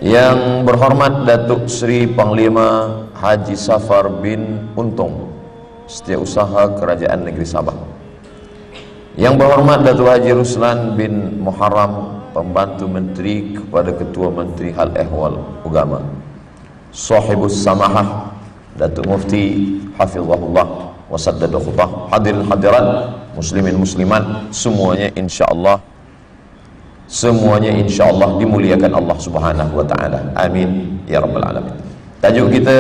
Yang berhormat Datuk Seri Panglima Haji Safar bin Untung, Setiausaha Kerajaan Negeri Sabah. Yang berhormat Datuk Haji Ruslan bin Muharram, Pembantu Menteri kepada Ketua Menteri Hal Ehwal Agama. Sahibus Samahah Datuk Mufti Hafizahullah wa saddada khutbah. Hadirin hadirat, muslimin muslimat, semuanya insyaallah dimuliakan Allah Subhanahu wa taala. Amin ya rabbal alamin. Tajuk kita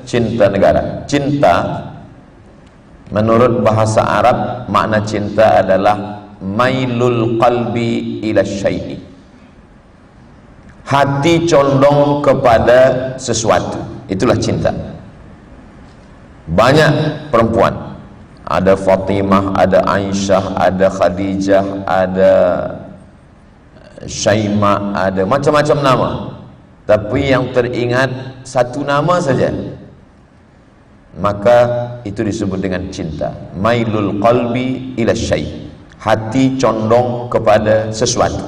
cinta negara. Cinta menurut bahasa Arab, makna cinta adalah mailul qalbi ila syai'i. Hati condong kepada sesuatu. Itulah cinta. Banyak perempuan, ada Fatimah, ada Aisyah, ada Khadijah, ada Syaimah, ada macam-macam nama, tapi yang teringat satu nama saja, maka itu disebut dengan cinta. Mailul qalbi ila syai', hati condong kepada sesuatu.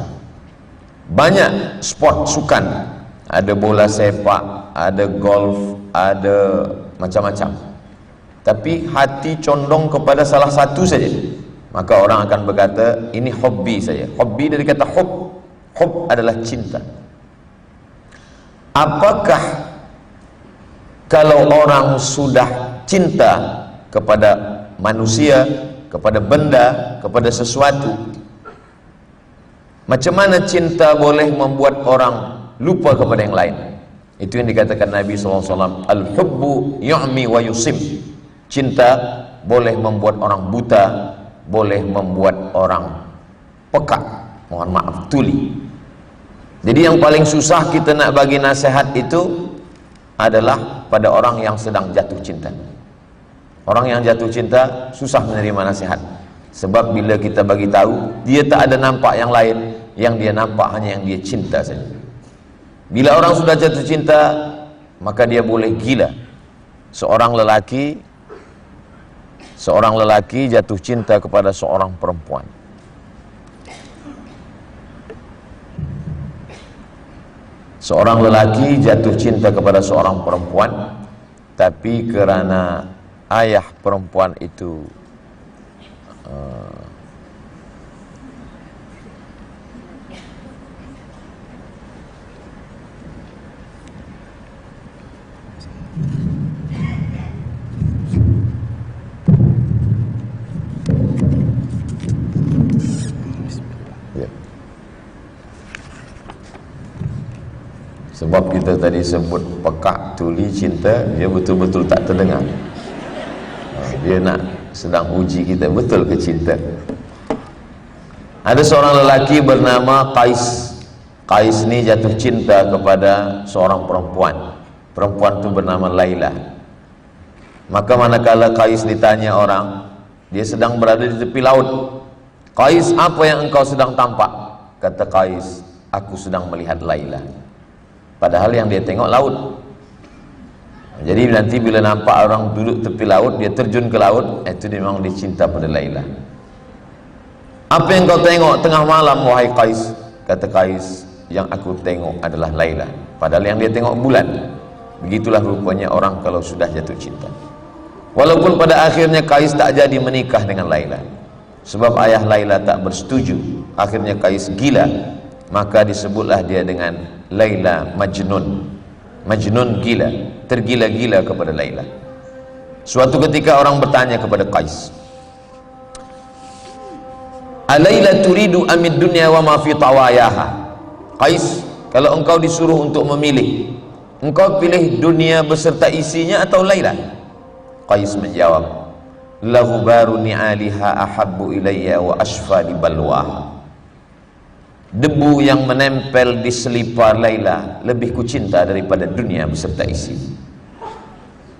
Banyak sport sukan, ada bola sepak, ada golf, ada macam-macam, tapi hati condong kepada salah satu saja, maka orang akan berkata ini hobi saya. Hobi dari kata hub. Hub adalah cinta. Apakah kalau orang sudah cinta kepada manusia, kepada benda, kepada sesuatu, macam mana cinta boleh membuat orang lupa kepada yang lain? Itu yang dikatakan Nabi SAW, al-hubbu yu'mi wa yusim. Cinta boleh membuat orang buta, boleh membuat orang peka, mohon maaf, tuli. Jadi yang paling susah kita nak bagi nasihat itu adalah pada orang yang sedang jatuh cinta. Orang yang jatuh cinta susah menerima nasihat, sebab bila kita bagi tahu, dia tak ada nampak yang lain, yang dia nampak hanya yang dia cinta saja. Bila orang sudah jatuh cinta, maka dia boleh gila. Seorang lelaki jatuh cinta kepada seorang perempuan. Seorang lelaki jatuh cinta kepada seorang perempuan, tapi kerana ayah perempuan itu sebab kita tadi sebut pekak, tuli, cinta, dia betul-betul tak terdengar. Dia nak sedang uji kita, betul ke cinta? Ada seorang lelaki bernama Qais. Qais ni jatuh cinta kepada seorang perempuan. Perempuan tu bernama Laila. Maka manakala Qais ditanya orang, dia sedang berada di tepi laut. Qais, apa yang engkau sedang tampak? Kata Qais, aku sedang melihat Laila. Padahal yang dia tengok laut. Jadi nanti bila nampak orang duduk tepi laut, dia terjun ke laut, itu dia memang dia cinta pada Laila. Apa yang kau tengok tengah malam wahai Qais? Kata Qais, yang aku tengok adalah Laila. Padahal yang dia tengok bulan. Begitulah rupanya orang kalau sudah jatuh cinta. Walaupun pada akhirnya Qais tak jadi menikah dengan Laila, sebab ayah Laila tak bersetuju. Akhirnya Qais gila, maka disebutlah dia dengan Laila Majnun. Majnun gila, tergila-gila kepada Laila. Suatu ketika orang bertanya kepada Qais, Alaila turidu amid dunya wa ma fi tawayaha? Qais, kalau engkau disuruh untuk memilih, engkau pilih dunia beserta isinya atau Laila? Qais menjawab, lahu baru ni'aliha ahabbu ilayya wa ashfa li balwaha. Debu yang menempel di selipar Laila lebih kucinta daripada dunia beserta isi.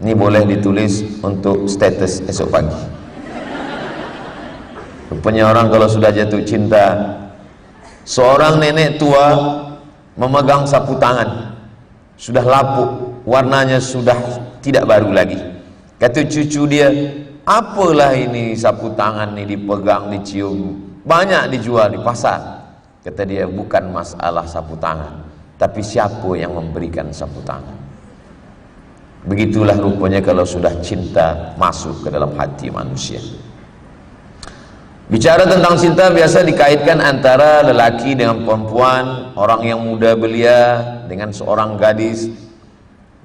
Ini boleh ditulis untuk status esok pagi. Rupanya orang kalau sudah jatuh cinta, seorang nenek tua memegang sapu tangan, sudah lapuk, warnanya sudah tidak baru lagi. Kata cucu dia, apalah ini sapu tangan ini dipegang, dicium, banyak dijual di pasar. Kata dia, bukan masalah sapu tangan, tapi siapa yang memberikan sapu tangan? Begitulah rupanya kalau sudah cinta masuk ke dalam hati manusia. Bicara tentang cinta biasa dikaitkan antara lelaki dengan perempuan, orang yang muda belia dengan seorang gadis.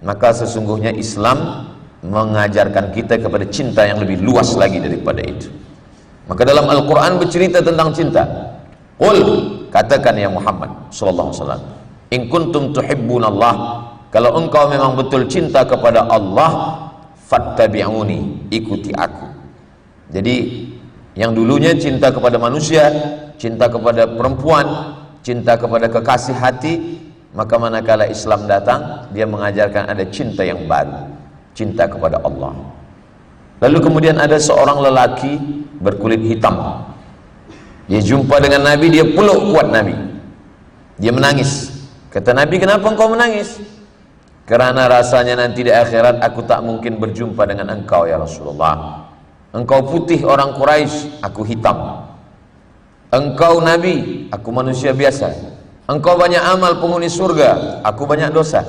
Maka sesungguhnya Islam mengajarkan kita kepada cinta yang lebih luas lagi daripada itu. Maka dalam Al-Quran bercerita tentang cinta. Qul, katakan ya Muhammad sallallahu alaihi wasallam, in kuntum tuhibbunallah, kalau engkau memang betul cinta kepada Allah, fattabi'uni, ikuti aku. Jadi yang dulunya cinta kepada manusia, cinta kepada perempuan, cinta kepada kekasih hati, maka manakala Islam datang, dia mengajarkan ada cinta yang baru, cinta kepada Allah. Lalu kemudian ada seorang lelaki berkulit hitam, dia jumpa dengan Nabi, dia peluk kuat Nabi, dia menangis. Kata Nabi, kenapa engkau menangis? Kerana rasanya nanti di akhirat aku tak mungkin berjumpa dengan engkau ya Rasulullah. Engkau putih orang Quraisy, aku hitam. Engkau Nabi, aku manusia biasa. Engkau banyak amal penghuni surga, aku banyak dosa.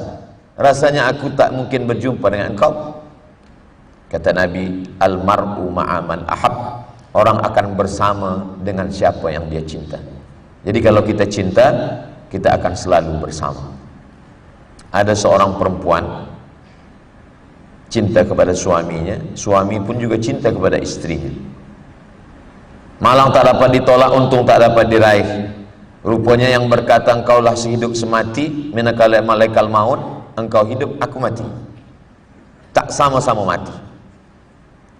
Rasanya aku tak mungkin berjumpa dengan engkau. Kata Nabi, almar'u ma'aman ahab, orang akan bersama dengan siapa yang dia cinta. Jadi kalau kita cinta, kita akan selalu bersama. Ada seorang perempuan cinta kepada suaminya, suami pun juga cinta kepada istrinya. Malang tak dapat ditolak, untung tak dapat diraih. Rupanya yang berkata engkaulah sehidup semati, manakala malaikat maut, engkau hidup, aku mati. Tak sama-sama mati.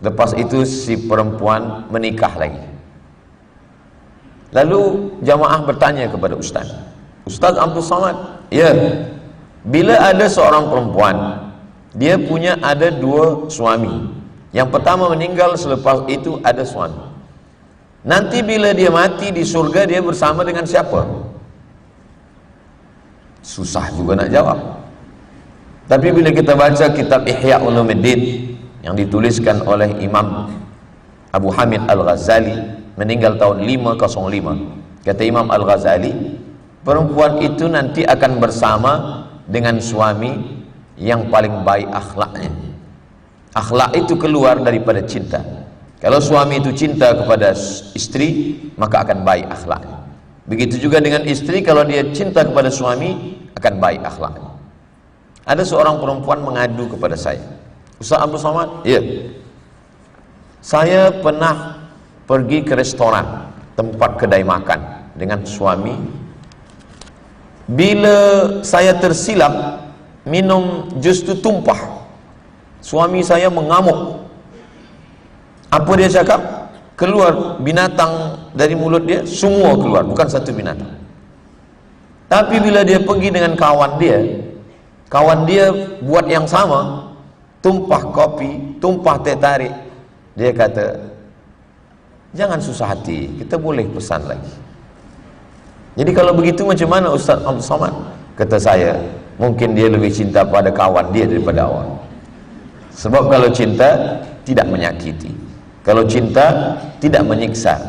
Lepas itu si perempuan menikah lagi. Lalu jamaah bertanya kepada Ustaz, Ustaz Abdul Samad, ya, bila ada seorang perempuan, dia punya ada dua suami. Yang pertama meninggal, selepas itu ada suami. Nanti bila dia mati di surga, dia bersama dengan siapa? Susah juga nak jawab. Tapi bila kita baca kitab Ihya Ulumuddin yang dituliskan oleh Imam Abu Hamid Al-Ghazali, meninggal tahun 505, kata Imam Al-Ghazali, perempuan itu nanti akan bersama dengan suami yang paling baik akhlaknya. Akhlak itu keluar daripada cinta. Kalau suami itu cinta kepada istri, maka akan baik akhlaknya. Begitu juga dengan istri, kalau dia cinta kepada suami, akan baik akhlaknya. Ada seorang perempuan mengadu kepada saya, Ustaz Abdul Samad, ya, saya pernah pergi ke restoran, tempat kedai makan dengan suami. Bila saya tersilap minum jus itu tumpah, suami saya mengamuk. Apa dia cakap? Keluar binatang dari mulut dia, semua keluar, bukan satu binatang. Tapi bila dia pergi dengan kawan dia buat yang sama, tumpah kopi, tumpah teh tarik. Dia kata, jangan susah hati, kita boleh pesan lagi. Jadi kalau begitu macam mana Ustaz Abdul Samad? Kata saya, mungkin dia lebih cinta pada kawan dia daripada awak. Sebab kalau cinta tidak menyakiti, kalau cinta tidak menyiksa.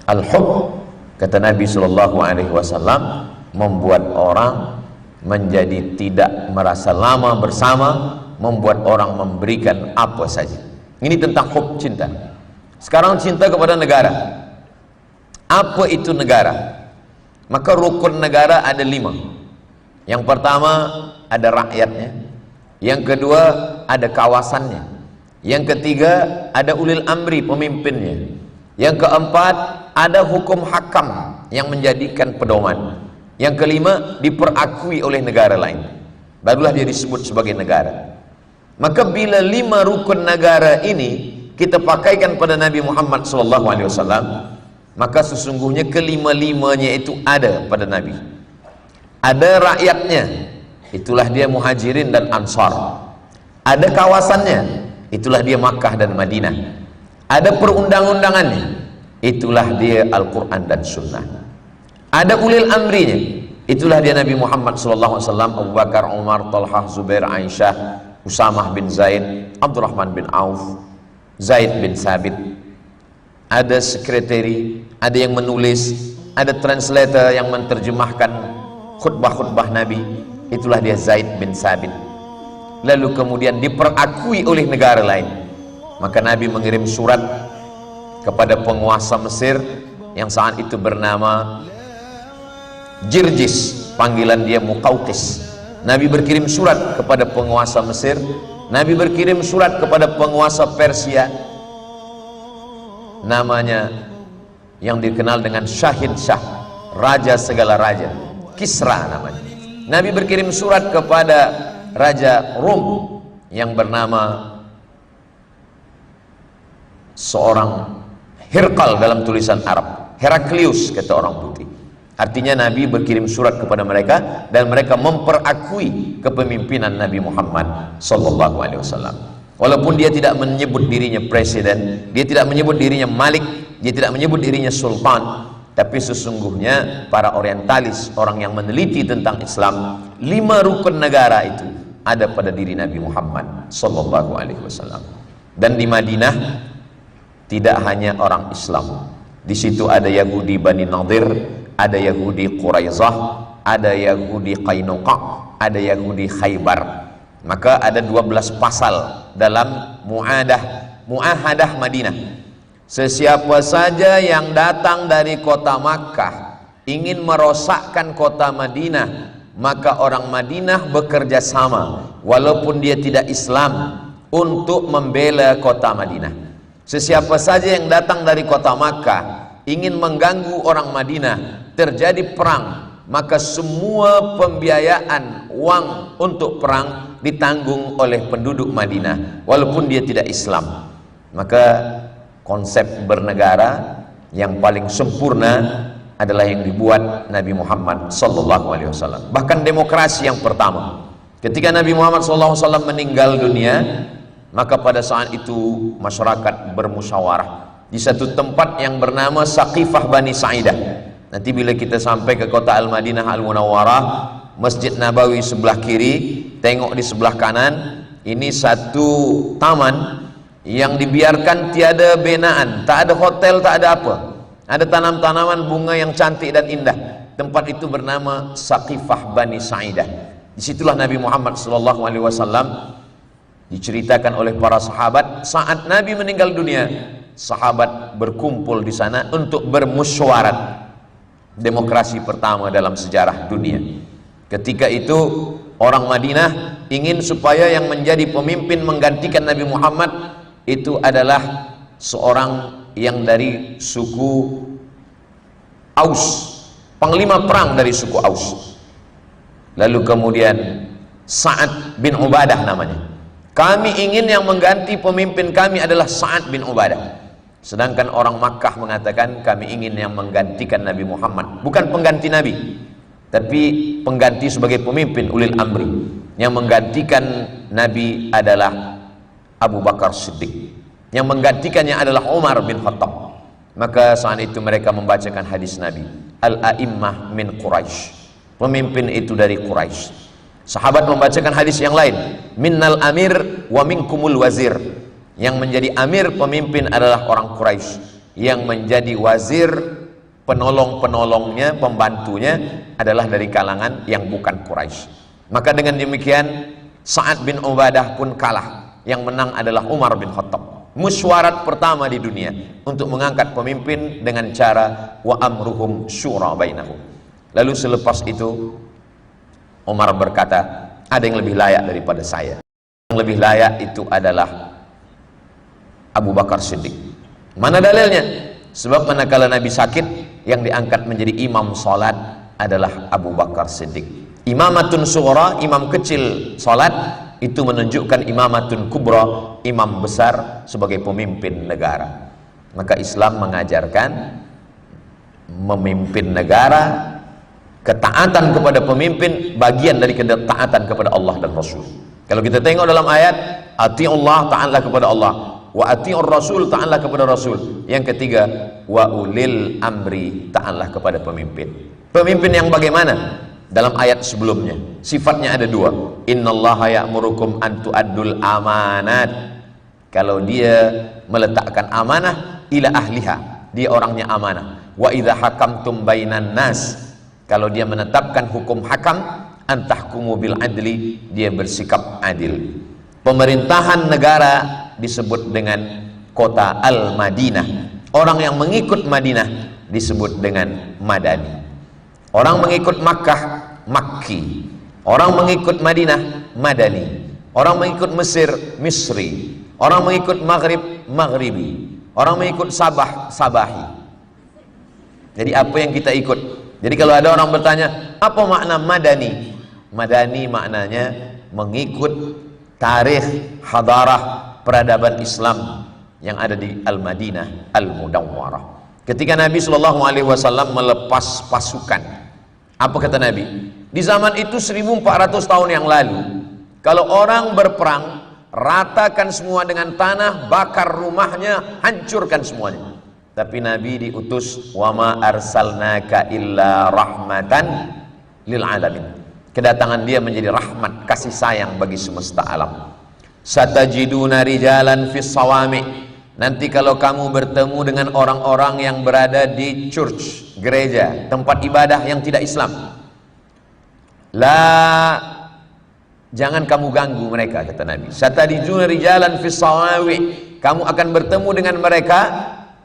Al-hub, kata Nabi SAW, membuat orang menjadi tidak merasa lama bersama, membuat orang memberikan apa saja. Ini tentang hub, cinta. Sekarang cinta kepada negara. Apa itu negara? Maka rukun negara ada 5. Yang pertama ada rakyatnya, yang kedua ada kawasannya, yang ketiga ada ulil amri, pemimpinnya, yang keempat ada hukum hakam yang menjadikan pedoman, yang kelima diperakui oleh negara lain, barulah dia disebut sebagai negara. Maka bila 5 rukun negara ini kita pakaikan pada Nabi Muhammad SAW, maka sesungguhnya kelima-limanya itu ada pada Nabi. Ada rakyatnya, itulah dia Muhajirin dan Ansar. Ada kawasannya, itulah dia Makkah dan Madinah. Ada perundang-undangannya, itulah dia Al-Quran dan Sunnah. Ada ulil amrinya, itulah dia Nabi Muhammad SAW, Abu Bakar, Umar, Talhah, Zubair, Aisyah, Usamah bin Zaid, Abdurrahman bin Auf, Zaid bin Sabit. Ada sekretari, ada yang menulis, ada translator yang menerjemahkan khutbah-khutbah Nabi, itulah dia Zaid bin Sabit. Lalu kemudian diperakui oleh negara lain, maka Nabi mengirim surat kepada penguasa Mesir yang saat itu bernama Jirjis, panggilan dia Muqawqis. Nabi berkirim surat kepada penguasa Mesir, Nabi berkirim surat kepada penguasa Persia, namanya yang dikenal dengan Syahid Syah, raja segala raja, Kisra namanya. Nabi berkirim surat kepada raja Rom yang bernama seorang Hirqal, dalam tulisan Arab Heraklius kata orang putih. Artinya Nabi berkirim surat kepada mereka dan mereka memperakui kepemimpinan Nabi Muhammad sallallahu alaihi wasallam. Walaupun dia tidak menyebut dirinya presiden, dia tidak menyebut dirinya malik, dia tidak menyebut dirinya sultan, tapi sesungguhnya para orientalis, orang yang meneliti tentang Islam, 5 rukun negara itu ada pada diri Nabi Muhammad sallallahu alaihi wasallam. Dan di Madinah tidak hanya orang Islam, di situ ada Yahudi Bani Nadir, ada Yahudi Quraizah, ada Yahudi Qainuqa, ada Yahudi Khaybar. Maka ada 12 pasal dalam muahadah Madinah. Sesiapa saja yang datang dari kota Makkah ingin merosakkan kota Madinah, maka orang Madinah bekerja sama walaupun dia tidak Islam untuk membela kota Madinah. Sesiapa saja yang datang dari kota Makkah ingin mengganggu orang Madinah, terjadi perang, maka semua pembiayaan uang untuk perang ditanggung oleh penduduk Madinah walaupun dia tidak Islam. Maka konsep bernegara yang paling sempurna adalah yang dibuat Nabi Muhammad sallallahu alaihi wasallam. Bahkan demokrasi yang pertama, ketika Nabi Muhammad sallallahu alaihi wasallam meninggal dunia, maka pada saat itu masyarakat bermusyawarah di satu tempat yang bernama Saqifah Bani Sa'idah. Nanti bila kita sampai ke kota Al-Madinah Al-Munawwarah, Masjid Nabawi sebelah kiri, tengok di sebelah kanan, ini satu taman yang dibiarkan tiada binaan, tak ada hotel, tak ada apa. Ada tanam-tanaman bunga yang cantik dan indah. Tempat itu bernama Saqifah Bani Sa'idah. Disitulah Nabi Muhammad SAW diceritakan oleh para sahabat, saat Nabi meninggal dunia, sahabat berkumpul di sana untuk bermusyawarah. Demokrasi pertama dalam sejarah dunia. Ketika itu orang Madinah ingin supaya yang menjadi pemimpin menggantikan Nabi Muhammad itu adalah seorang yang dari suku Aus, panglima perang dari suku Aus. Lalu kemudian Sa'ad bin Ubadah namanya. Kami ingin yang mengganti pemimpin kami adalah Sa'ad bin Ubadah. Sedangkan orang Makkah mengatakan kami ingin yang menggantikan Nabi Muhammad, bukan pengganti Nabi, tapi pengganti sebagai pemimpin ulil amri. Yang menggantikan Nabi adalah Abu Bakar Siddiq, yang menggantikannya adalah Umar bin Khattab. Maka saat itu mereka membacakan hadis Nabi, Al-A'immah min Quraisy, pemimpin itu dari Quraisy. Sahabat membacakan hadis yang lain, Minnal amir wa minkumul wazir, yang menjadi amir pemimpin adalah orang Quraisy, yang menjadi wazir penolong-penolongnya, pembantunya adalah dari kalangan yang bukan Quraisy. Maka dengan demikian Sa'ad bin Ubadah pun kalah, yang menang adalah Umar bin Khattab. Musyawarah pertama di dunia untuk mengangkat pemimpin dengan cara wa amruhum syura bainahum. Lalu selepas itu Umar berkata, ada yang lebih layak daripada saya. Yang lebih layak itu adalah Abu Bakar Siddiq. Mana dalilnya? Sebab manakala Nabi sakit, yang diangkat menjadi imam salat adalah Abu Bakar Siddiq. Imamatun sughra, imam kecil salat, itu menunjukkan imamatun kubra, imam besar sebagai pemimpin negara. Maka Islam mengajarkan memimpin negara, ketaatan kepada pemimpin bagian dari ketaatan kepada Allah dan Rasul. Kalau kita tengok dalam ayat, ati'ullah, taatlah kepada Allah, wa ati'ur rasul, taatlah kepada Rasul. Yang ketiga, wa ulil amri, taatlah kepada pemimpin. Pemimpin yang bagaimana? Dalam ayat sebelumnya sifatnya ada dua. Innallaha ya'murukum an tu'addul amanat. Kalau dia meletakkan amanah ila ahliha, dia orangnya amanah. Wa idza hakamtum bainan nas, Kalau dia menetapkan hukum hakam, antahkumu bil adli, dia bersikap adil. Pemerintahan negara disebut dengan kota Al-Madinah. Orang yang mengikut Madinah disebut dengan Madani. Orang mengikut Makkah, Makki. Orang mengikut Madinah, Madani. Orang mengikut Mesir, Misri. Orang mengikut Maghrib, Maghribi. Orang mengikut Sabah, Sabahi. Jadi apa yang kita ikut? Jadi kalau ada orang bertanya, apa makna Madani? Madani maknanya mengikut tarikh, hadarah, peradaban Islam yang ada di Al-Madinah Al-Mudawwarah. Ketika Nabi SAW melepas pasukan, apa kata Nabi? Di zaman itu 1400 tahun yang lalu, kalau orang berperang, ratakan semua dengan tanah, bakar rumahnya, hancurkan semuanya. Tapi Nabi diutus, wama arsalnaka illa rahmatan lil alamin. Kedatangan dia menjadi rahmat, kasih sayang bagi semesta alam. Satajiduna rijalan fis sawami. Nanti kalau kamu bertemu dengan orang-orang yang berada di church, gereja, tempat ibadah yang tidak Islam, jangan kamu ganggu mereka, kata Nabi. Satajiduna rijalan fis sawawi. Kamu akan bertemu dengan mereka,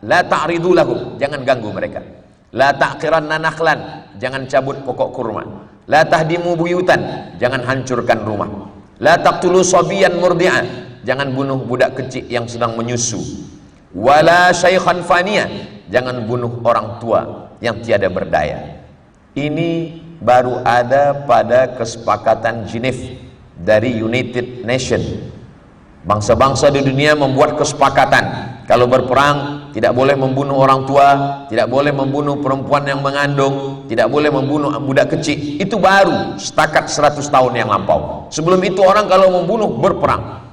la ta'ridu lahum, jangan ganggu mereka. La ta'qiranna nakhlan, jangan cabut pokok kurma. La tahdimu buyutan, jangan hancurkan rumah. La taqtulu sabiyan murdi'an, jangan bunuh budak kecil yang sedang menyusu. Wala syaikhan faniya, jangan bunuh orang tua yang tiada berdaya. Ini baru ada pada kesepakatan Geneva dari United Nations. Bangsa-bangsa di dunia membuat kesepakatan, kalau berperang tidak boleh membunuh orang tua, tidak boleh membunuh perempuan yang mengandung, tidak boleh membunuh budak kecil. Itu baru setakat 100 tahun yang lampau. Sebelum itu orang kalau membunuh berperang,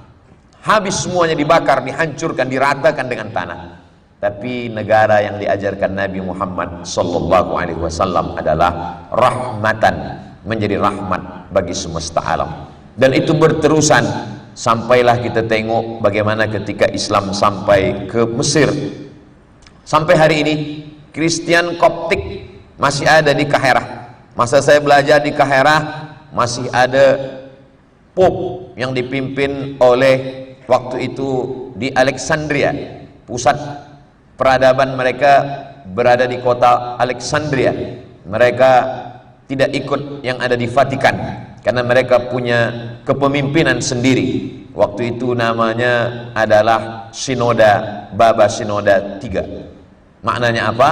habis semuanya, dibakar, dihancurkan, diratakan dengan tanah. Tapi negara yang diajarkan Nabi Muhammad SAW adalah rahmatan, menjadi rahmat bagi semesta alam. Dan itu berterusan. Sampailah kita tengok bagaimana ketika Islam sampai ke Mesir. Sampai hari ini Kristen Koptik masih ada di Kaherah. Masa saya belajar di Kaherah, masih ada Pope yang dipimpin oleh, waktu itu di Alexandria, pusat peradaban mereka berada di kota Alexandria. Mereka tidak ikut yang ada di Vatikan karena mereka punya kepemimpinan sendiri. Waktu itu namanya adalah Sinoda, Baba Sinoda III. Maknanya apa?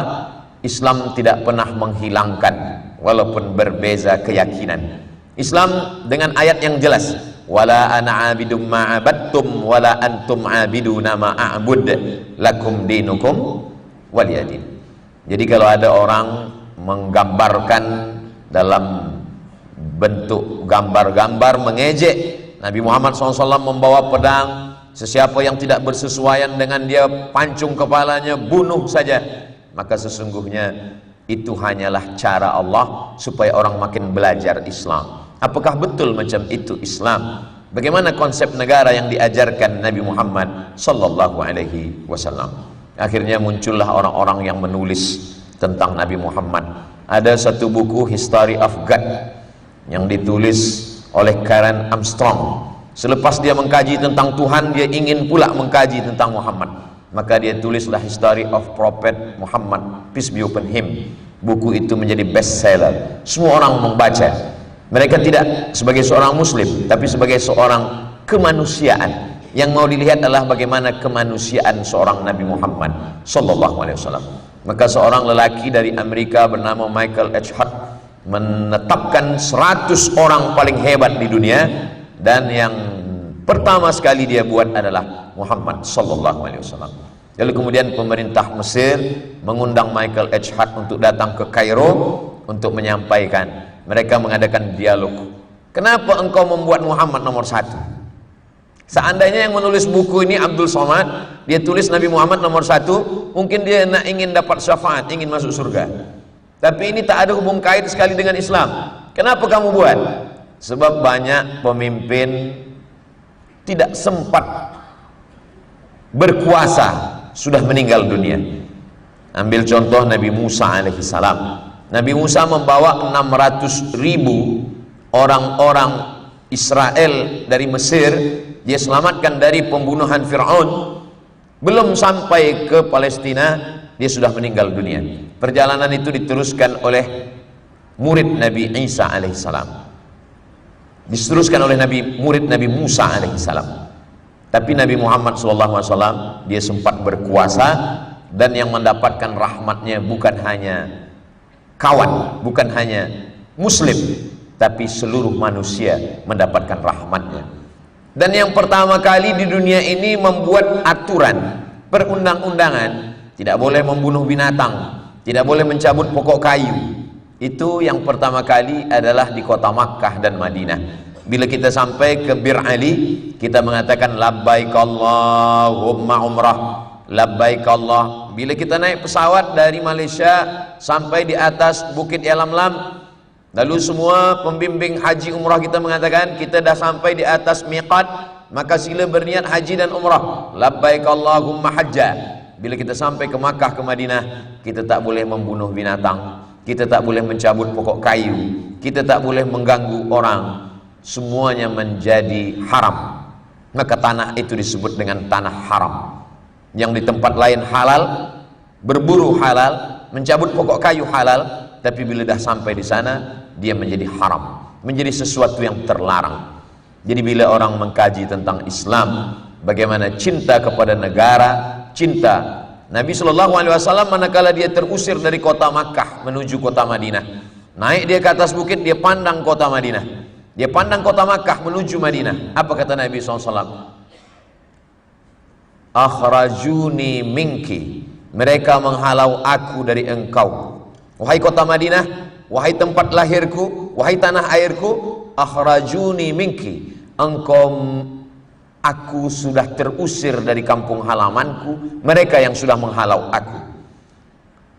Islam tidak pernah menghilangkan walaupun berbeza keyakinan. Islam dengan ayat yang jelas, wala ana abidum ma'abattum wala antum abiduna ma'abud lakum dinukum waliyadin. Jadi kalau ada orang menggambarkan dalam bentuk gambar-gambar mengejek Nabi Muhammad SAW membawa pedang, sesiapa yang tidak bersesuaian dengan dia pancung kepalanya, bunuh saja, maka sesungguhnya itu hanyalah cara Allah supaya orang makin belajar Islam. Apakah betul macam itu Islam? Bagaimana konsep negara yang diajarkan Nabi Muhammad SAW? Akhirnya muncullah orang-orang yang menulis tentang Nabi Muhammad. Ada satu buku, History of God, yang ditulis oleh Karen Armstrong. Selepas dia mengkaji tentang Tuhan, dia ingin pula mengkaji tentang Muhammad. Maka dia tulislah History of Prophet Muhammad, peace be upon him. Buku itu menjadi bestseller. Semua orang membaca. Mereka tidak sebagai seorang muslim, tapi sebagai seorang kemanusiaan. Yang mau dilihat adalah bagaimana kemanusiaan seorang Nabi Muhammad SAW. Maka seorang lelaki dari Amerika bernama Michael H. Hart menetapkan 100 orang paling hebat di dunia, dan yang pertama sekali dia buat adalah Muhammad SAW. Lalu kemudian pemerintah Mesir mengundang Michael H. Hart untuk datang ke Kairo untuk menyampaikan. Mereka mengadakan dialog. Kenapa engkau membuat Muhammad nomor 1? Seandainya yang menulis buku ini Abdul Somad, dia tulis Nabi Muhammad nomor 1, mungkin dia ingin dapat syafaat, ingin masuk surga. Tapi ini tak ada hubung kait sekali dengan Islam. Kenapa kamu buat? Sebab banyak pemimpin tidak sempat berkuasa, sudah meninggal dunia. Ambil contoh Nabi Musa alaihissalam. Nabi Musa membawa 600.000 orang-orang Israel dari Mesir, dia selamatkan dari pembunuhan Fir'aun. Belum sampai ke Palestina, dia sudah meninggal dunia. Perjalanan itu diteruskan oleh murid Nabi Isa alaihissalam, diteruskan oleh murid Nabi Musa alaihissalam. Tapi Nabi Muhammad SAW dia sempat berkuasa, dan yang mendapatkan rahmatnya bukan hanya kawan, bukan hanya muslim, tapi seluruh manusia mendapatkan rahmatnya. Dan yang pertama kali di dunia ini membuat aturan perundang-undangan, tidak boleh membunuh binatang, tidak boleh mencabut pokok kayu. Itu yang pertama kali adalah di kota Makkah dan Madinah. Bila kita sampai ke Bir Ali, kita mengatakan labbaik Allahumma umrah, labbaik Allah. Bila kita naik pesawat dari Malaysia sampai di atas Bukit Yalamlam, lalu semua pembimbing haji umrah kita mengatakan kita dah sampai di atas miqat, maka sila berniat haji dan umrah, labbaik Allahumma hajja. Bila kita sampai ke Makkah, ke Madinah, kita tak boleh membunuh binatang, kita tak boleh mencabut pokok kayu, kita tak boleh mengganggu orang. Semuanya menjadi haram. Maka tanah itu disebut dengan tanah haram. Yang di tempat lain halal, berburu halal, mencabut pokok kayu halal, tapi bila dah sampai di sana, dia menjadi haram, menjadi sesuatu yang terlarang. Jadi bila orang mengkaji tentang Islam, bagaimana cinta kepada negara, cinta Nabi SAW manakala dia terusir dari kota Makkah menuju kota Madinah, naik dia ke atas bukit, dia pandang kota Madinah, dia pandang kota Makkah menuju Madinah. Apa kata Nabi SAW? Akhrajuni minki, mereka menghalau aku dari engkau. Wahai kota Madinah, wahai tempat lahirku, wahai tanah airku, akhrajuni minki, aku sudah terusir dari kampung halamanku, mereka yang sudah menghalau aku.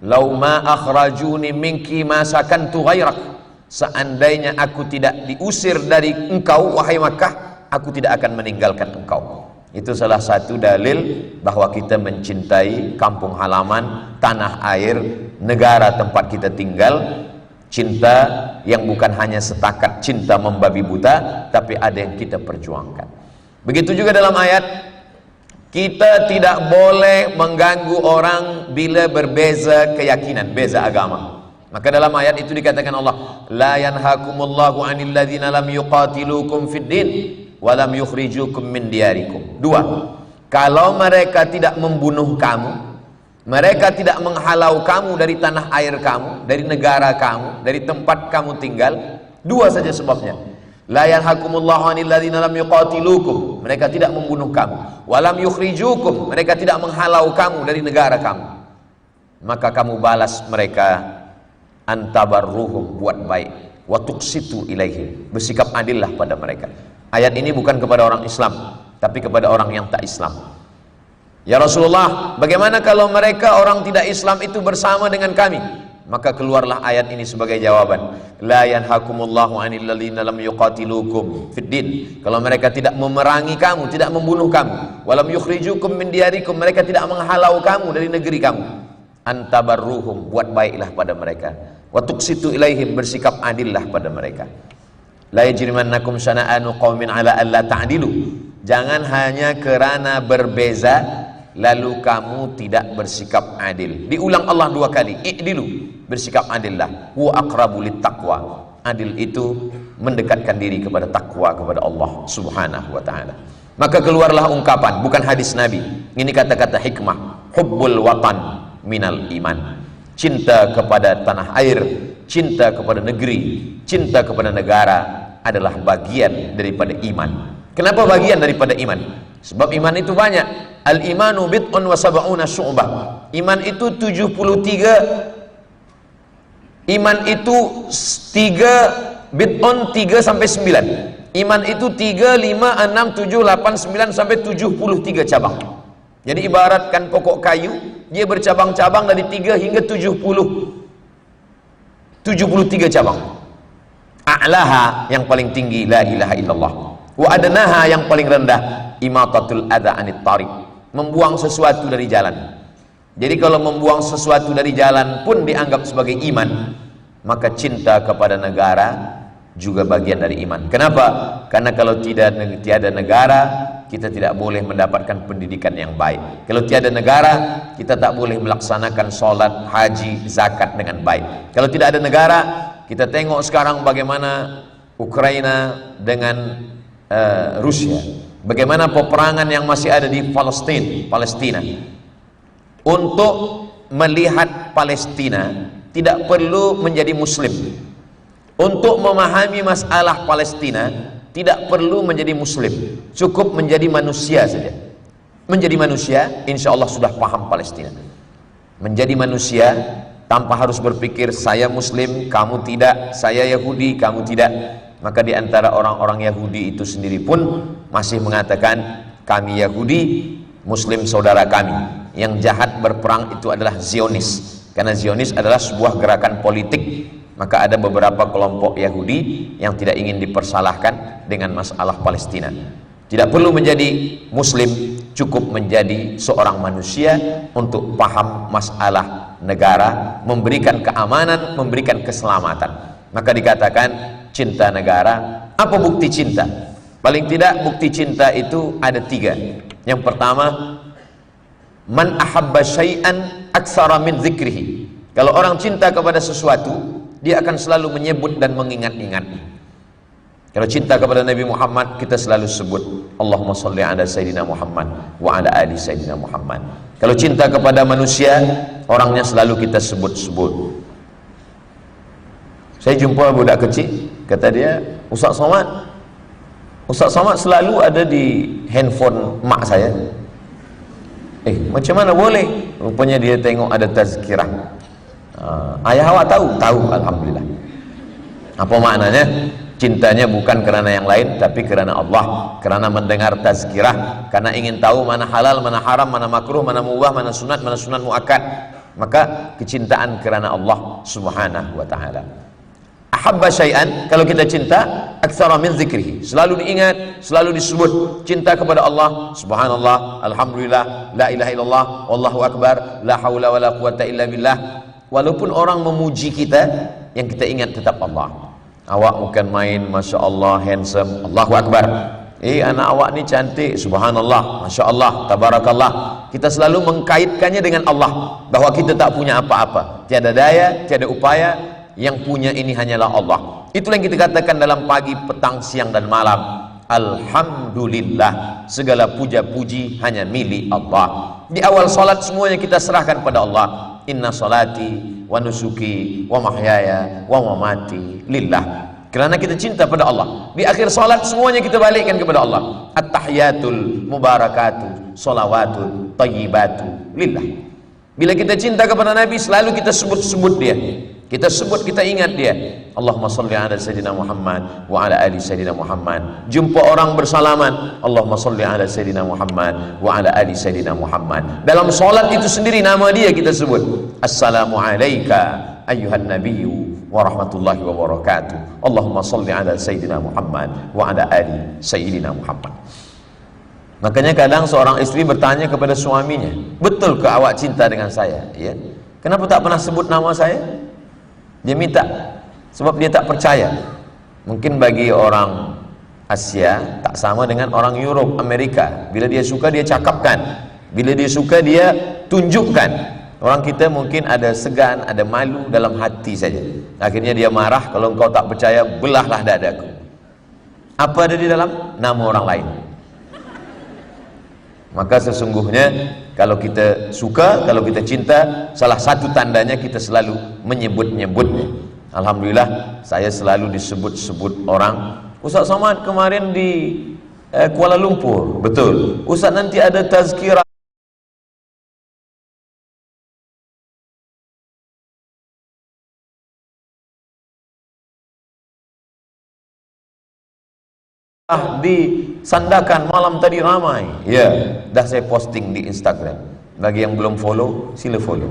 Lau ma akhrajuni minki ma sakantu ghairak, seandainya aku tidak diusir dari engkau wahai Makkah, aku tidak akan meninggalkan engkau. Itu salah satu dalil bahwa kita mencintai kampung halaman, tanah air, negara tempat kita tinggal. Cinta yang bukan hanya setakat cinta membabi buta, tapi ada yang kita perjuangkan. Begitu juga dalam ayat, kita tidak boleh mengganggu orang bila berbeza keyakinan, beza agama. Maka dalam ayat itu dikatakan Allah, la yanhakumullahu 'anil ladzina lam yuqatilukum fid din wa lam yukhrijukum min diyarikum. Dua, kalau mereka tidak membunuh kamu, mereka tidak menghalau kamu dari tanah air kamu, dari negara kamu, dari tempat kamu tinggal, dua saja sebabnya. La yanhakumullahu 'anil ladzina lam yuqatilukum, mereka tidak membunuh kamu, wa lam yukhrijukum, mereka tidak menghalau kamu dari negara kamu. Maka kamu balas mereka, antabarruhum, buat baik, wa tuqsitu ilaihim, bersikap adillah pada mereka. Ayat ini bukan kepada orang Islam, tapi kepada orang yang tak Islam. Ya Rasulullah, bagaimana kalau mereka orang tidak Islam itu bersama dengan kami? Maka keluarlah ayat ini sebagai jawaban. La yanhakumullahu 'anil ladzina lam yuqatilukum fid din. Kalau mereka tidak memerangi kamu, tidak membunuh kamu, walam yukhrijukum min diyarikum, mereka tidak menghalau kamu dari negeri kamu. Antabarruhum, buat baiklah pada mereka. Wa tuqsitu ilaihim, bersikap adillah pada mereka. La yajrimannakum syana'anu qaumin 'ala alla ta'dilu. Jangan hanya kerana berbeza lalu kamu tidak bersikap adil. Diulang Allah dua kali, i'dilu, bersikap adillah. Wa aqrabu littaqwa, adil itu mendekatkan diri kepada takwa kepada Allah Subhanahu wa taala. Maka keluarlah ungkapan, bukan hadis Nabi, ini kata-kata hikmah, hubbul watan minal iman. Cinta kepada tanah air, cinta kepada negeri, cinta kepada negara adalah bagian daripada iman. Kenapa bagian daripada iman? Sebab iman itu banyak. Al-imanu bid'un wa sab'una syu'bah. Iman itu 73. Iman itu 3 bid'un, 3 sampai 9. Iman itu 3, 5, 6, 7, 8, 9 sampai 73 cabang. Jadi ibaratkan pokok kayu, dia bercabang-cabang dari 3 hingga 73 cabang. A'laha, yang paling tinggi, la ilaha illallah. Wa adnaha, yang paling rendah, imatatul adha anit tariq, membuang sesuatu dari jalan. Jadi kalau membuang sesuatu dari jalan pun dianggap sebagai iman, maka cinta kepada negara juga bagian dari iman. Kenapa? Karena kalau tiada negara, kita tidak boleh mendapatkan pendidikan yang baik. Kalau tiada negara, kita tak boleh melaksanakan sholat, haji, zakat dengan baik. Kalau tidak ada negara, kita tengok sekarang bagaimana Ukraina dengan Rusia, bagaimana peperangan yang masih ada di Palestina. Untuk melihat Palestina tidak perlu menjadi muslim. Untuk memahami masalah Palestina tidak perlu menjadi muslim, cukup menjadi manusia saja. Menjadi manusia, insya Allah sudah paham Palestina. Menjadi manusia tanpa harus berpikir saya muslim, kamu tidak, saya Yahudi, kamu tidak. Maka di antara orang-orang Yahudi itu sendiri pun masih mengatakan kami Yahudi, muslim saudara kami. Yang jahat berperang itu adalah Zionis, karena Zionis adalah sebuah gerakan politik. Maka ada beberapa kelompok Yahudi yang tidak ingin dipersalahkan dengan masalah Palestina. Tidak perlu menjadi muslim, cukup menjadi seorang manusia untuk paham masalah negara, memberikan keamanan, memberikan keselamatan. Maka dikatakan cinta negara. Apa bukti cinta? Paling tidak bukti cinta itu ada 3. Yang pertama, man ahabba syai'an aktsara min dzikrihi. Kalau orang cinta kepada sesuatu, dia akan selalu menyebut dan mengingat-ingatnya. Kalau cinta kepada Nabi Muhammad, kita selalu sebut Allahumma sholli ala Sayyidina Muhammad wa ala ali Sayyidina Muhammad. Kalau cinta kepada manusia, orangnya selalu kita sebut-sebut. Saya jumpa budak kecil, kata dia, Ustaz Somad selalu ada di handphone mak saya. Macam mana boleh? Rupanya dia tengok ada tazkirah. Ayah awak tahu, alhamdulillah. Apa maknanya? Cintanya bukan kerana yang lain, tapi kerana Allah, kerana mendengar tazkirah, karena ingin tahu mana halal, mana haram, mana makruh, mana mubah, mana sunat muakkad. Maka kecintaan kerana Allah Subhanahu wa taala. Ahabba syai'an, kalau kita cinta, aktsara min zikrihi, selalu diingat, selalu disebut. Cinta kepada Allah, subhanallah, alhamdulillah, la ilaha illallah, wallahu akbar, la haula wala quwata illa billah. Walaupun orang memuji kita, yang kita ingat tetap Allah. Awak bukan main, masya Allah, handsome, Allahu akbar. Anak awak ni cantik, subhanallah, masya Allah, tabarakallah. Kita selalu mengkaitkannya dengan Allah, bahwa kita tak punya apa-apa, tiada daya, tiada upaya, yang punya ini hanyalah Allah. Itulah yang kita katakan dalam pagi, petang, siang dan malam. Alhamdulillah, segala puja-puji hanya milik Allah. Di awal salat semuanya kita serahkan pada Allah. Inna salati wa nusuki wa mahyaya wa mamati lillah. Kerana kita cinta pada Allah. Di akhir salat semuanya kita balikkan kepada Allah. At-tahiyatul mubarakatuh salawatul tayyibatu lillah. Bila kita cinta kepada Nabi, selalu kita sebut-sebut dia. Kita sebut, kita ingat dia. Allahumma salli ala Sayyidina Muhammad wa ala ali Sayyidina Muhammad. Jumpa orang bersalaman, Allahumma salli ala Sayyidina Muhammad wa ala ali Sayyidina Muhammad. Dalam solat itu sendiri nama dia kita sebut. Assalamu alayka ayyuhan nabiyyu wa rahmatullahi wa barakatuh. Allahumma salli ala Sayyidina Muhammad wa ala ali Sayyidina Muhammad. Makanya kadang seorang istri bertanya kepada suaminya, betul ke awak cinta dengan saya? Ya. Kenapa tak pernah sebut nama saya? Dia minta, sebab dia tak percaya. Mungkin bagi orang Asia tak sama dengan orang Europe, Amerika. Bila dia suka dia cakapkan, bila dia suka dia tunjukkan. Orang kita mungkin ada segan, ada malu dalam hati saja. Akhirnya dia marah, kalau engkau tak percaya, belahlah dadaku. Apa ada di dalam? Nama orang lain. Maka sesungguhnya kalau kita suka, kalau kita cinta, salah satu tandanya kita selalu menyebut-nyebutnya. Alhamdulillah, saya selalu disebut-sebut orang. Ustaz Somad kemarin di Kuala Lumpur. Betul. Ustaz nanti ada tazkirah di Sandakan malam tadi ramai. Ya, dah saya posting di Instagram. Bagi yang belum follow, sila follow.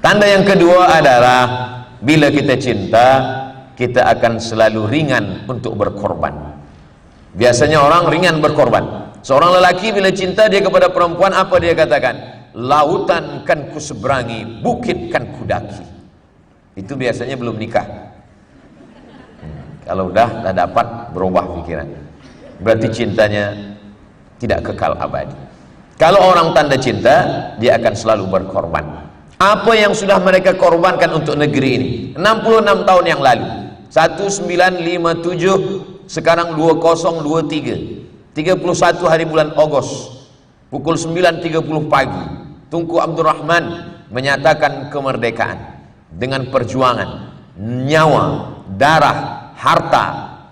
Tanda yang kedua adalah bila kita cinta, kita akan selalu ringan untuk berkorban. Biasanya orang ringan berkorban. Seorang lelaki bila cinta dia kepada perempuan, apa dia katakan? Lautan kan ku seberangi, bukit kan ku daki. itu biasanya belum nikah. Kalau dah dapat, berubah pikiran, berarti cintanya tidak kekal abadi. Kalau orang tanda cinta, dia akan selalu berkorban. Apa yang sudah mereka korbankan untuk negeri ini 66 tahun yang lalu, 1957, sekarang 2023, 31 hari bulan Agustus, pukul 9.30 pagi, Tunku Abdul Rahman menyatakan kemerdekaan dengan perjuangan, nyawa, darah, harta,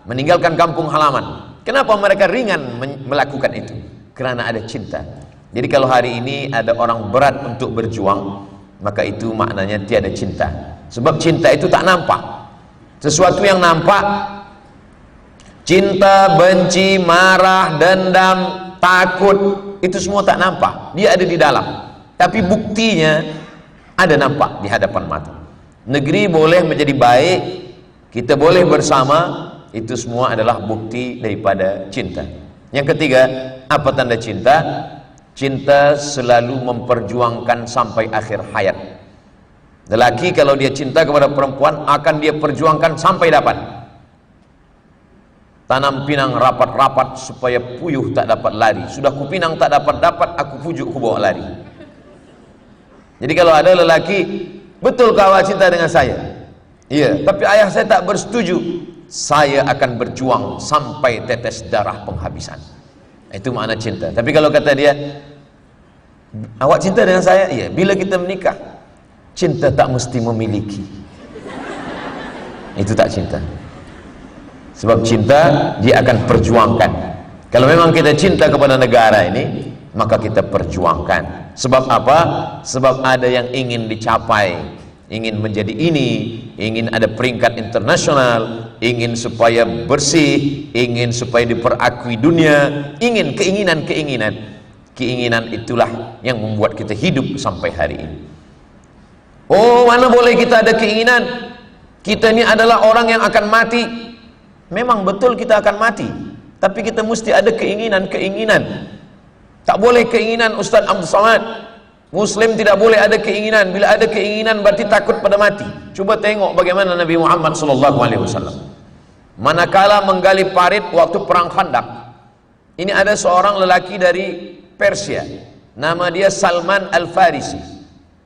meninggalkan kampung halaman. Kenapa mereka ringan melakukan itu? Karena ada cinta. Jadi kalau hari ini ada orang berat untuk berjuang, maka itu maknanya tiada cinta. Sebab cinta itu tak nampak. Sesuatu yang nampak, cinta, benci, marah, dendam, takut, itu semua tak nampak. Dia ada di dalam. Tapi buktinya ada nampak di hadapan mata. Negeri boleh menjadi baik, kita boleh bersama, itu semua adalah bukti daripada cinta. Yang ketiga, apa tanda cinta? Cinta selalu memperjuangkan sampai akhir hayat. Lelaki kalau dia cinta kepada perempuan, akan dia perjuangkan sampai dapat. Tanam pinang rapat-rapat supaya puyuh tak dapat lari. Sudah kupinang tak dapat-dapat, aku pujuk ku bawa lari. Jadi kalau ada lelaki, betul kau cinta dengan saya? Iya, tapi ayah saya tak bersetuju. Saya akan berjuang sampai tetes darah penghabisan. Itu makna cinta. Tapi kalau kata dia, awak cinta dengan saya? Iya. Bila kita menikah, cinta tak mesti memiliki. Itu tak cinta. Sebab cinta dia akan perjuangkan. Kalau memang kita cinta kepada negara ini, maka kita perjuangkan. Sebab apa? Sebab ada yang ingin dicapai, ingin menjadi ini, ingin ada peringkat internasional, ingin supaya bersih, ingin supaya diperakui dunia, ingin keinginan itulah yang membuat kita hidup sampai hari ini. Oh, mana boleh kita ada keinginan? Kita ini adalah orang yang akan mati. Memang betul kita akan mati, tapi kita mesti ada keinginan. Tak boleh keinginan Ustaz Abdul Samad. Muslim tidak boleh ada keinginan. Bila ada keinginan berarti takut pada mati. Coba tengok bagaimana Nabi Muhammad SAW manakala menggali parit waktu perang Khandaq. Ini ada seorang lelaki dari Persia, nama dia Salman Al-Farisi.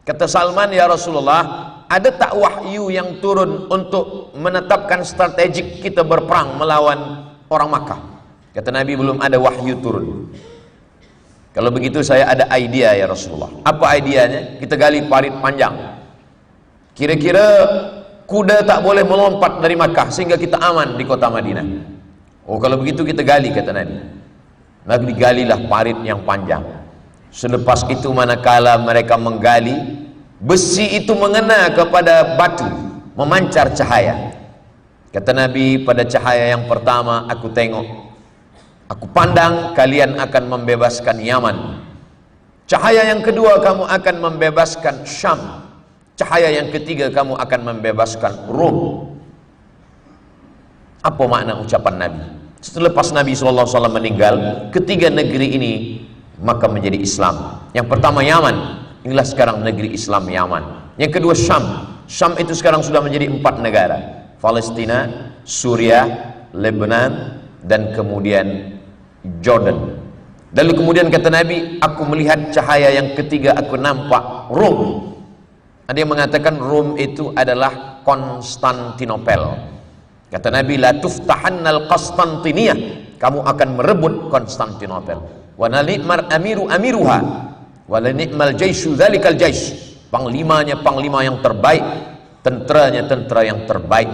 Kata Salman, ya Rasulullah, ada tak wahyu yang turun untuk menetapkan strategik kita berperang melawan orang Makkah? Kata Nabi, belum ada wahyu turun. Kalau begitu saya ada idea ya Rasulullah. Apa ideanya? Kita gali parit panjang. Kira-kira kuda tak boleh melompat dari Makkah sehingga kita aman di kota Madinah. Oh, kalau begitu kita gali, kata Nabi. Maka digalilah parit yang panjang. Selepas itu manakala mereka menggali, besi itu mengena kepada batu, memancar cahaya. Kata Nabi, pada cahaya yang pertama aku tengok, aku pandang kalian akan membebaskan Yaman. Cahaya yang kedua kamu akan membebaskan Syam. Cahaya yang ketiga kamu akan membebaskan Rom. Apa makna ucapan Nabi? Selepas Nabi SAW meninggal, ketiga negeri ini maka menjadi Islam. Yang pertama Yaman, inilah sekarang negeri Islam Yaman. Yang kedua Syam. Syam itu sekarang sudah menjadi 4 negara. Palestina, Suriah, Lebanon, dan kemudian Jordan. Lalu kemudian kata Nabi, aku melihat cahaya yang ketiga, aku nampak Rom. Ada yang mengatakan Rom itu adalah Konstantinopel. Kata Nabi, la tuftahannal Konstantiniyah, kamu akan merebut Konstantinopel. Wa ni'mal amiru amiruha wa la ni'mal jaisyu dzalikal jais. Panglimanya panglima yang terbaik, tenteranya tentera yang terbaik.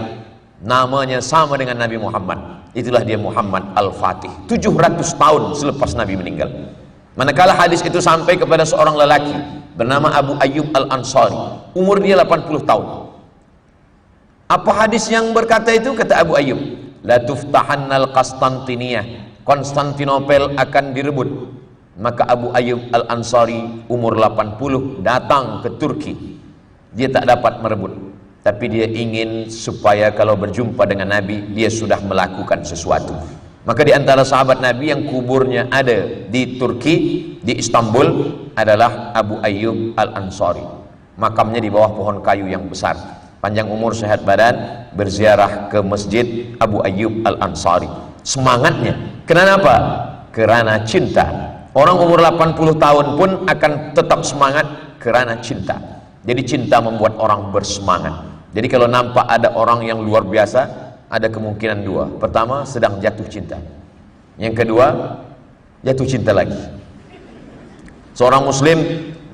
Namanya sama dengan Nabi Muhammad. Itulah dia Muhammad Al-Fatih. 700 tahun selepas Nabi meninggal. Manakala hadis itu sampai kepada seorang lelaki bernama Abu Ayyub Al-Ansari, umur dia 80 tahun. Apa hadis yang berkata itu? Kata Abu Ayyub, la tuftahannal Konstantiniyah, Konstantinopel akan direbut. Maka Abu Ayyub Al-Ansari umur 80 datang ke Turki. Dia tak dapat merebut, tapi dia ingin supaya kalau berjumpa dengan Nabi, dia sudah melakukan sesuatu. Maka di antara sahabat Nabi yang kuburnya ada di Turki, di Istanbul, adalah Abu Ayyub Al-Ansari. Makamnya di bawah pohon kayu yang besar. panjang umur sehat badan, berziarah ke Masjid Abu Ayyub Al-Ansari. Semangatnya kenapa? Karena cinta. Orang umur 80 tahun pun akan tetap semangat karena cinta. Jadi cinta membuat orang bersemangat. Jadi kalau nampak ada orang yang luar biasa, ada kemungkinan dua. Pertama, sedang jatuh cinta. Yang kedua, jatuh cinta lagi. Seorang muslim,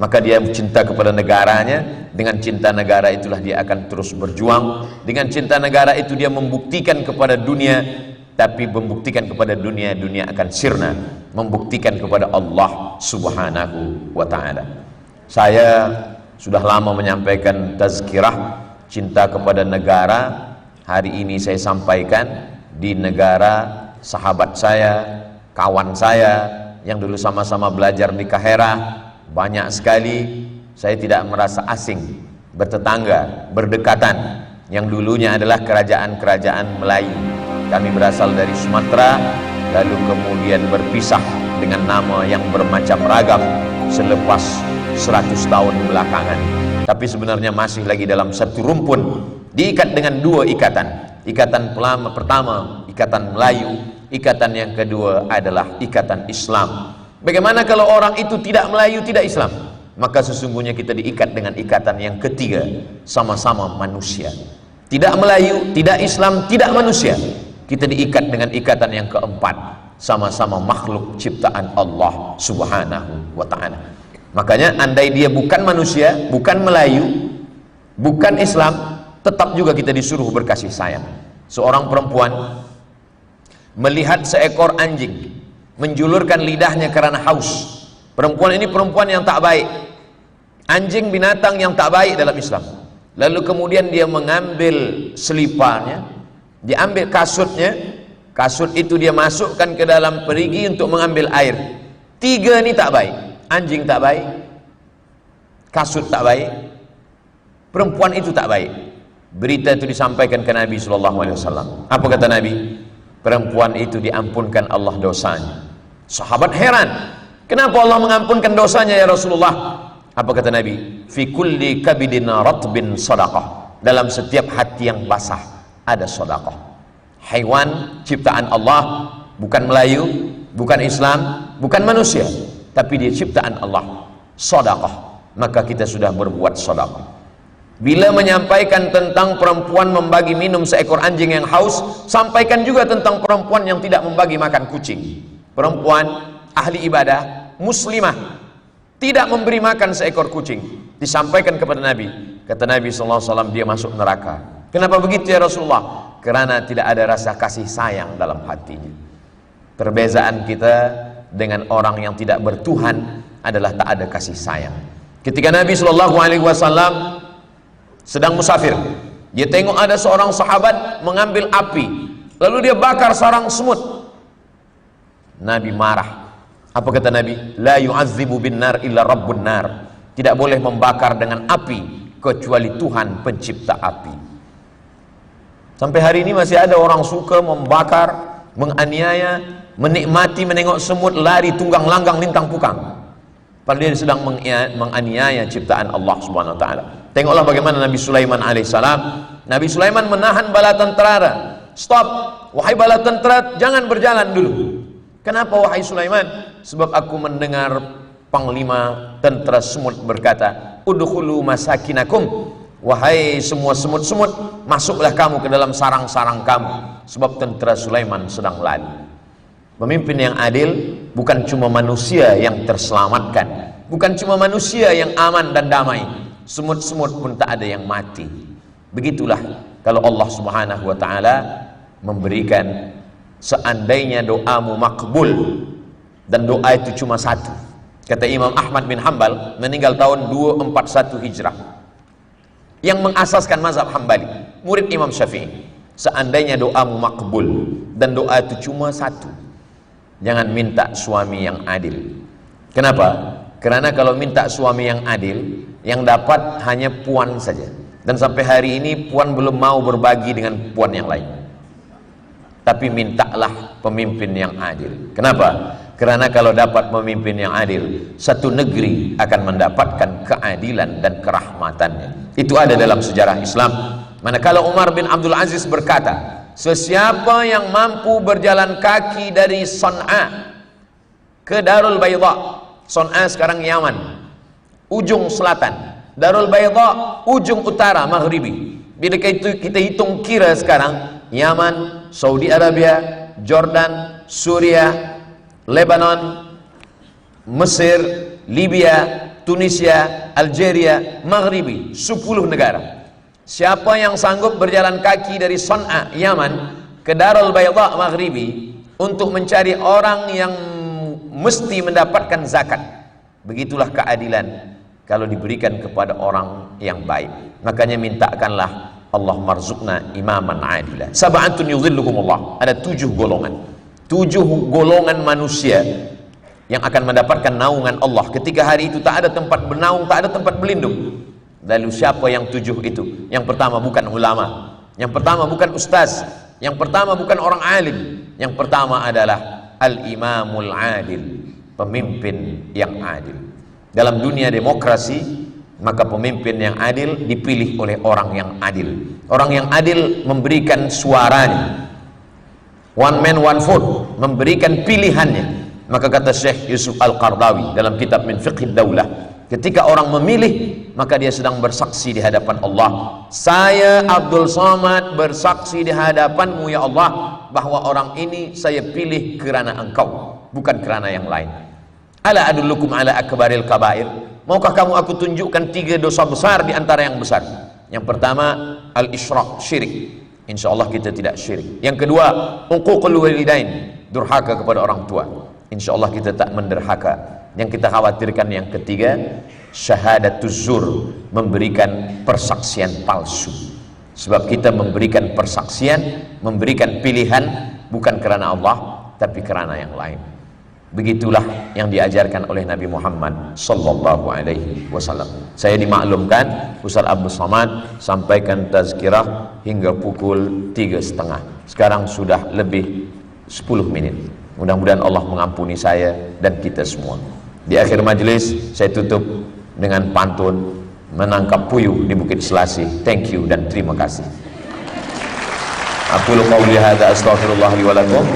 maka dia cinta kepada negaranya. Dengan cinta negara itulah dia akan terus berjuang. Dengan cinta negara itu dia membuktikan kepada dunia. Tapi membuktikan kepada dunia, dunia akan sirna. Membuktikan kepada Allah subhanahu wa ta'ala. Saya sudah lama menyampaikan tazkirah cinta kepada negara. Hari ini saya sampaikan di negara sahabat saya, kawan saya yang dulu sama-sama belajar di Kahera. Banyak sekali saya tidak merasa asing, bertetangga, berdekatan. Yang dulunya adalah kerajaan-kerajaan Melayu. Kami berasal dari Sumatera, lalu kemudian berpisah dengan nama yang bermacam ragam selepas 100 tahun belakangan. Tapi sebenarnya masih lagi dalam satu rumpun, diikat dengan dua ikatan. Ikatan pertama, ikatan Melayu. Ikatan yang kedua adalah ikatan Islam. Bagaimana kalau orang itu tidak Melayu, tidak Islam? Maka sesungguhnya kita diikat dengan ikatan yang ketiga, sama-sama manusia. Tidak Melayu, tidak Islam, tidak manusia. Kita diikat dengan ikatan yang keempat, sama-sama makhluk ciptaan Allah subhanahu wa ta'ala. Makanya andai dia bukan manusia, bukan Melayu, bukan Islam, tetap juga kita disuruh berkasih sayang. Seorang perempuan melihat seekor anjing menjulurkan lidahnya karena haus. Perempuan ini perempuan yang tak baik. Anjing binatang yang tak baik dalam Islam. Lalu kemudian dia mengambil seliparnya, diambil kasutnya, kasut itu dia masukkan ke dalam perigi untuk mengambil air. Tiga ini tak baik. Anjing tak baik, kasut tak baik, perempuan itu tak baik. Berita itu disampaikan ke Nabi SAW. Apa kata Nabi? Perempuan itu diampunkan Allah dosanya. Sahabat heran, kenapa Allah mengampunkan dosanya ya Rasulullah? Apa kata Nabi? Fi kulli kabidin ratbin sadaqah. Dalam setiap hati yang basah ada sedekah. Haiwan ciptaan Allah, bukan Melayu, bukan Islam, bukan manusia, tapi dia ciptaan Allah. Sedekah, maka kita sudah berbuat sedekah. Bila menyampaikan tentang perempuan membagi minum seekor anjing yang haus, sampaikan juga tentang perempuan yang tidak membagi makan kucing. Perempuan ahli ibadah, muslimah, tidak memberi makan seekor kucing. Disampaikan kepada Nabi. Kata Nabi SAW, dia masuk neraka. Kenapa begitu ya Rasulullah? Karena tidak ada rasa kasih sayang dalam hatinya. Perbezaan kita dengan orang yang tidak bertuhan adalah tak ada kasih sayang. Ketika Nabi SAW sedang musafir, dia tengok ada seorang sahabat mengambil api, lalu dia bakar sarang semut. Nabi marah. Apa kata Nabi? La yu'azzibu bin nar illa rabbun nar. Tidak boleh membakar dengan api kecuali Tuhan pencipta api. Sampai hari ini masih ada orang suka membakar, menganiaya, menikmati menengok semut lari tunggang langgang lintang pukang. Padahal dia sedang menganiaya ciptaan Allah Subhanahu wa taala. Tengoklah bagaimana Nabi Sulaiman alaihissalam. Nabi Sulaiman menahan bala tentara. Stop, wahai bala tentara, jangan berjalan dulu. Kenapa wahai Sulaiman? Sebab aku mendengar panglima tentara semut berkata, udkhulu masakinakum. Wahai semua semut-semut, masuklah kamu ke dalam sarang-sarang kamu. Sebab tentara Sulaiman sedang lari. Pemimpin yang adil bukan cuma manusia yang terselamatkan, bukan cuma manusia yang aman dan damai. Semut-semut pun tak ada yang mati. Begitulah kalau Allah Subhanahu wa taala memberikan, seandainya doamu makbul, dan doa itu cuma satu. Kata Imam Ahmad bin Hanbal, meninggal tahun 241 Hijrah, yang mengasaskan mazhab Hambali, murid Imam Syafi'i. Seandainya doamu makbul dan doa itu cuma satu, jangan minta suami yang adil. Kenapa? Karena kalau minta suami yang adil, yang dapat hanya puan saja. Dan sampai hari ini puan belum mau berbagi dengan puan yang lain. Tapi mintalah pemimpin yang adil. Kenapa? Karena kalau dapat pemimpin yang adil, satu negeri akan mendapatkan keadilan dan kerahmatannya. Itu ada dalam sejarah Islam. Manakala Umar bin Abdul Aziz berkata, sesiapa yang mampu berjalan kaki dari Son'a ke Darul Bayda, Son'a sekarang Yaman, ujung selatan, Darul Bayda ujung utara maghribi. Bila kita hitung kira sekarang, Yaman, Saudi Arabia, Jordan, Suriah, Lebanon, Mesir, Libya, Tunisia, Algeria, Maghribi, 10 negara. Siapa yang sanggup berjalan kaki dari Son'a, Yaman ke Darul Bayda Maghribi untuk mencari orang yang mesti mendapatkan zakat, begitulah keadilan kalau diberikan kepada orang yang baik. Makanya mintakanlah, Allah marzuqna imaman adila. Sab'atun yudhilluhumullah. Ada 7 golongan. 7 golongan manusia yang akan mendapatkan naungan Allah. Ketika hari itu tak ada tempat bernaung, tak ada tempat berlindung. Lalu siapa yang 7 itu? Yang pertama bukan ulama, yang pertama bukan ustaz, yang pertama bukan orang alim, yang pertama adalah al-imamul adil, pemimpin yang adil. Dalam dunia demokrasi, maka pemimpin yang adil dipilih oleh orang yang adil. Orang yang adil memberikan suaranya, one man one vote, memberikan pilihannya. Maka kata Syekh Yusuf Al-Qardawi dalam kitab Min Fiqhid Daulah, ketika orang memilih, maka dia sedang bersaksi di hadapan Allah. Saya Abdul Somad bersaksi di hadapanmu ya Allah, bahwa orang ini saya pilih kerana engkau, bukan kerana yang lain. Ala adullukum ala akbaril kabair. Maukah kamu aku tunjukkan 3 dosa besar di antara yang besar? Yang pertama, al-isyrak, syirik. Insyaallah kita tidak syirik. Yang kedua, uququl walidain, durhaka kepada orang tua. Insyaallah kita tak menderhaka. Yang kita khawatirkan yang ketiga, syahadatuz zur, memberikan persaksian palsu. Sebab kita memberikan persaksian, memberikan pilihan bukan kerana Allah, tapi kerana yang lain. Begitulah yang diajarkan oleh Nabi Muhammad sallallahu alaihi wasallam. Saya dimaklumkan Ustaz Abdul Somad sampaikan tazkirah hingga pukul 3.30. Sekarang sudah lebih 10 menit. Mudah-mudahan Allah mengampuni saya dan kita semua. Di akhir majelis saya tutup dengan pantun menangkap puyuh di Bukit Selasi. Thank you dan terima kasih. Aqulu qawli hadza astaghfirullah li wa lakum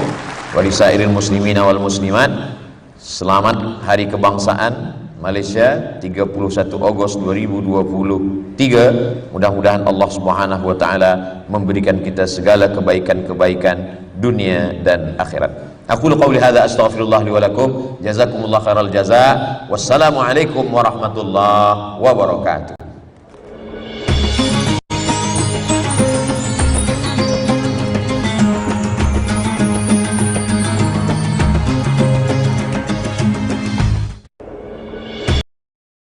wa lisairil muslimina wal muslimat. Selamat Hari Kebangsaan Malaysia 31 Ogos 2023. Mudah-mudahan Allah Subhanahu wa taala memberikan kita segala kebaikan-kebaikan dunia dan akhirat. Aku qauli hadza astaghfirullah li wa lakum. Jazakumullah khairal jazaa. Wassalamu alaikum warahmatullahi wabarakatuh.